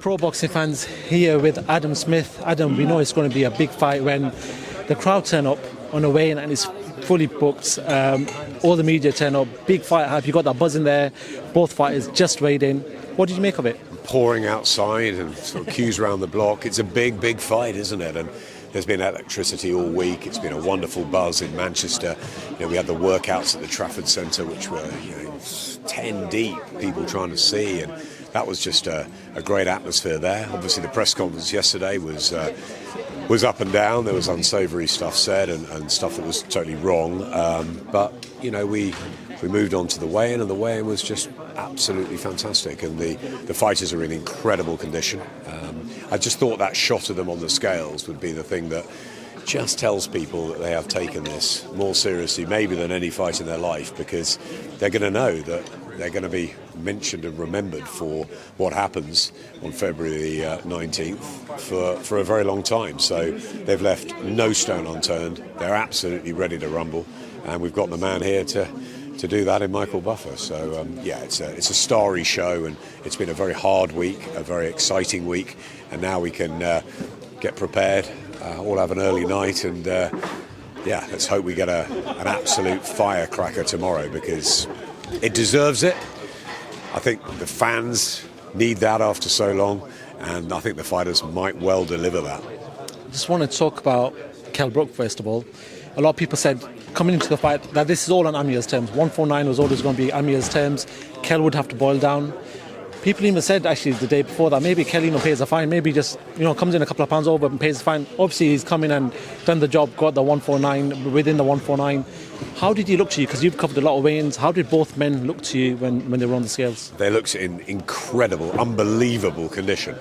pro boxing fans here with Adam Smith. Adam, we know it's going to be a big fight when the crowd turn up on a weigh-in and it's fully booked. All the media turn up. Big fight hype. You got that buzz in there. Both fighters just weighed in. What did you make of it? Pouring outside and sort of queues around the block. It's a big, big fight, isn't it? And there's been electricity all week. It's been a wonderful buzz in Manchester. We had the workouts at the Trafford Centre, which were 10 deep, people trying to see, and that was just a great atmosphere there. Obviously, the press conference yesterday was up and down. There was unsavoury stuff said and stuff that was totally wrong. But we moved on to the weigh-in, and the weigh-in was just absolutely fantastic. And the fighters are in incredible condition. I just thought that shot of them on the scales would be the thing that just tells people that they have taken this more seriously maybe than any fight in their life, because they're going to know that they're going to be mentioned and remembered for what happens on February the 19th for a very long time. So they've left no stone unturned. They're absolutely ready to rumble, and we've got the man here to do that in Michael Buffer. So it's a starry show, and it's been a very hard week, a very exciting week, and now we can get prepared, all have an early night, and let's hope we get an absolute firecracker tomorrow, because it deserves it. I think the fans need that after so long, and I think the fighters might well deliver that. Just want to talk about Kell Brook first of all. A lot of people said coming into the fight that this is all on Amir's terms. 149 was always going to be Amir's terms. Kell would have to boil down. People even said actually the day before that maybe Kell pays a fine, maybe just comes in a couple of pounds over and pays a fine. Obviously he's come in and done the job, got the 149 within the 149. How did he look to you? Because you've covered a lot of weigh-ins. How did both men look to you when they were on the scales? They looked in incredible, unbelievable condition.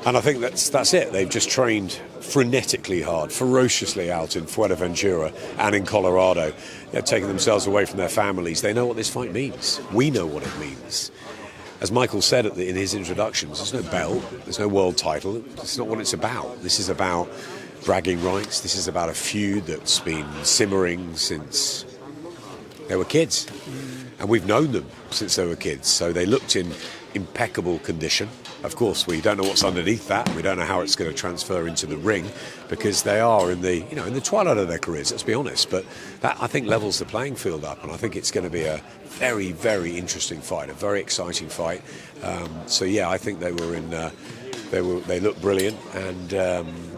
And I think that's it. They've just trained frenetically hard, ferociously out in Fuerteventura and in Colorado. They're taking themselves away from their families. They know what this fight means. We know what it means. As Michael said in his introductions, there's no belt, there's no world title. It's not what it's about. This is about bragging rights. This is about a feud that's been simmering since they were kids. And we've known them since they were kids. So they looked in impeccable condition. Of course, we don't know what's underneath that. We don't know how it's going to transfer into the ring, because they are in the twilight of their careers, let's be honest. But that, I think, levels the playing field up, and I think it's going to be a very, very interesting fight, a very exciting fight. I think they were in. They looked brilliant, and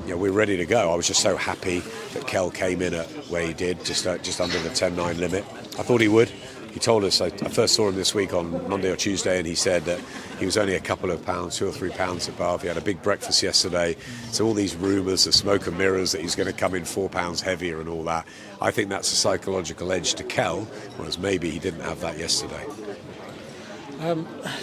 we're ready to go. I was just so happy that Kell came in at where he did, just under the 10-9 limit. I thought he would. He told us, I first saw him this week on Monday or Tuesday, and he said that he was only a couple of pounds, 2 or 3 pounds above. He had a big breakfast yesterday. So all these rumours of smoke and mirrors that he's going to come in 4 pounds heavier and all that, I think that's a psychological edge to Kell, whereas maybe he didn't have that yesterday.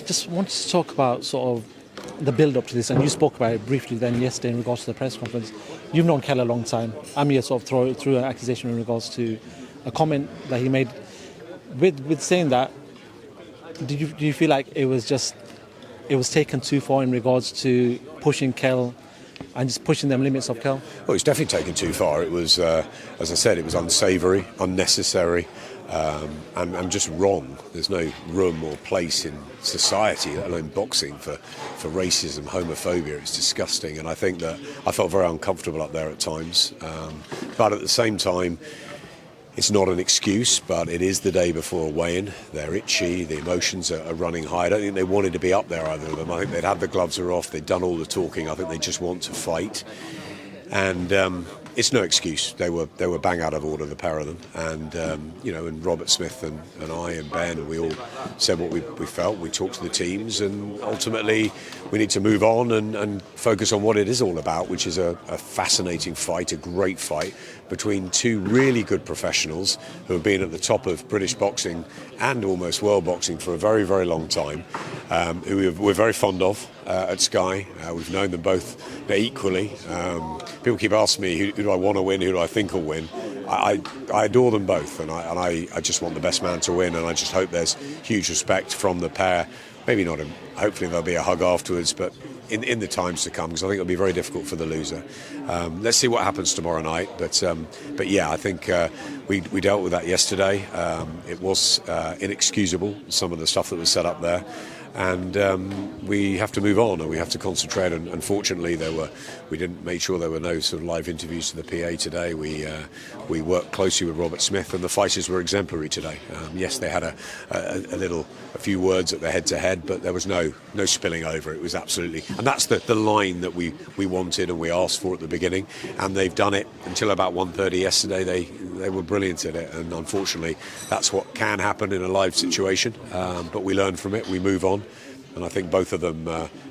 Just wanted to talk about sort of the build-up to this, and you spoke about it briefly then yesterday in regards to the press conference. You've known Kell a long time. Amir sort of threw an accusation in regards to a comment that he made. With saying that, do you feel like it was taken too far in regards to pushing Kell and just pushing them limits of Kell? Well, it's definitely taken too far. It was, as I said, it was unsavoury, unnecessary, and just wrong. There's no room or place in society, let alone boxing, for racism, homophobia. It's disgusting, and I think that I felt very uncomfortable up there at times. But at the same time, it's not an excuse, but it is the day before a weigh-in. They're itchy, the emotions are running high. I don't think they wanted to be up there, either of them. I think they'd had the gloves off, they'd done all the talking. I think they just want to fight. And it's no excuse. They were bang out of order, the pair of them. And, and Robert Smith and I and Ben, and we all said what we felt. We talked to the teams, and ultimately we need to move on and focus on what it is all about, which is a fascinating fight, a great fight between two really good professionals who have been at the top of British boxing and almost world boxing for a very, very long time, who we're very fond of at Sky. We've known them both equally. People keep asking me, who do I want to win, who do I think will win? I adore them both, and I just want the best man to win, and I just hope there's huge respect from the pair. Maybe not, hopefully there'll be a hug afterwards, but in the times to come, because I think it'll be very difficult for the loser. Let's see what happens tomorrow night, but yeah, I think we dealt with that yesterday. It was inexcusable, some of the stuff that was set up there. and we have to move on, and we have to concentrate. And unfortunately, we didn't make sure there were no sort of live interviews to the PA today. We worked closely with Robert Smith, and the fighters were exemplary today. Yes, they had a few words at the head-to-head, but there was no spilling over. It was absolutely, and that's the line that we wanted and we asked for at the beginning, and they've done it until about 1:30 yesterday. They were brilliant at it, and unfortunately, that's what can happen in a live situation. But we learn from it, we move on. And I think both of them,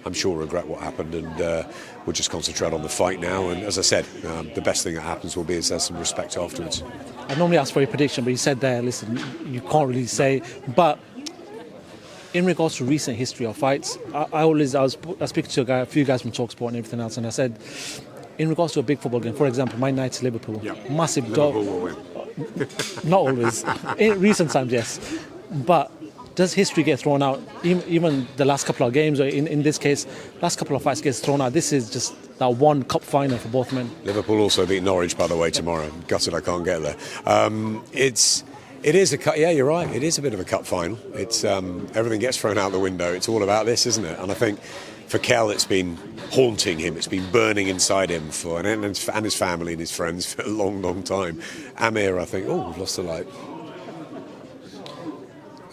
I'm sure, regret what happened, and we'll just concentrate on the fight now. And as I said, the best thing that happens will be is there's some respect afterwards. I normally ask for a prediction, but you said there, listen, you can't really say. But in regards to recent history of fights, I was speaking to a few guys from TalkSport and everything else, and I said, in regards to a big football game, for example, Man United Liverpool, massive dog. Liverpool will win. Not always. In recent times, yes. But does history get thrown out? Even the last couple of games, or in this case, last couple of fights gets thrown out. This is just that one cup final for both men. Liverpool also beat Norwich, by the way, tomorrow. I'm gutted I can't get there. It is a cup. Yeah, you're right. It is a bit of a cup final. It's everything gets thrown out the window. It's all about this, isn't it? And I think for Kell, it's been haunting him. It's been burning inside him and his family and his friends for a long, long time. Amir, I think. Oh, we've lost the light.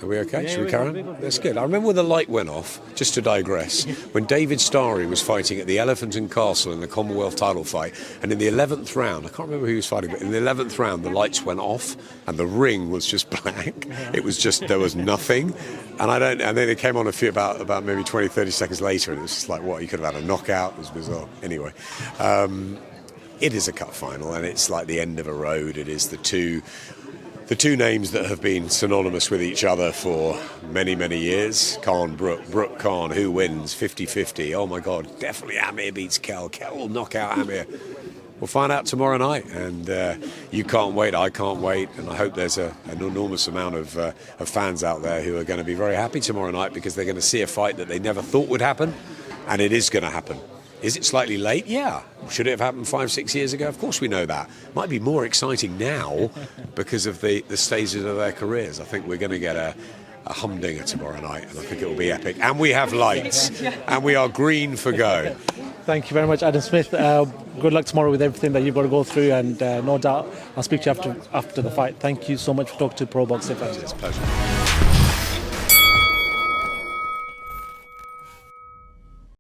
Are we okay? Should we carry on? That's good. I remember when the light went off, just to digress, when David Starry was fighting at the Elephant and Castle in the Commonwealth title fight, and in the 11th round, I can't remember who he was fighting, but in the 11th round, the lights went off, and the ring was just black. It was just, there was nothing. And then it came on about maybe 20, 30 seconds later, and it was just like, what, you could have had a knockout. It was bizarre. Anyway, it is a cup final, and it's like the end of a road. It is the two names that have been synonymous with each other for many, many years. Khan, Brook, Khan, who wins? 50-50. Oh my God, definitely Amir beats Kell. Kell will knock out Amir. We'll find out tomorrow night, and you can't wait, I can't wait, and I hope there's an enormous amount of fans out there who are going to be very happy tomorrow night, because they're going to see a fight that they never thought would happen, and it is going to happen. Is it slightly late? Yeah. Should it have happened 5-6 years ago? Of course we know that. Might be more exciting now because of the stages of their careers. I think we're going to get a humdinger tomorrow night, and I think it will be epic. And we have lights, and we are green for go. Thank you very much, Adam Smith. Good luck tomorrow with everything that you've got to go through, and no doubt I'll speak to you after the fight. Thank you so much for talking to Pro Box. It's a pleasure.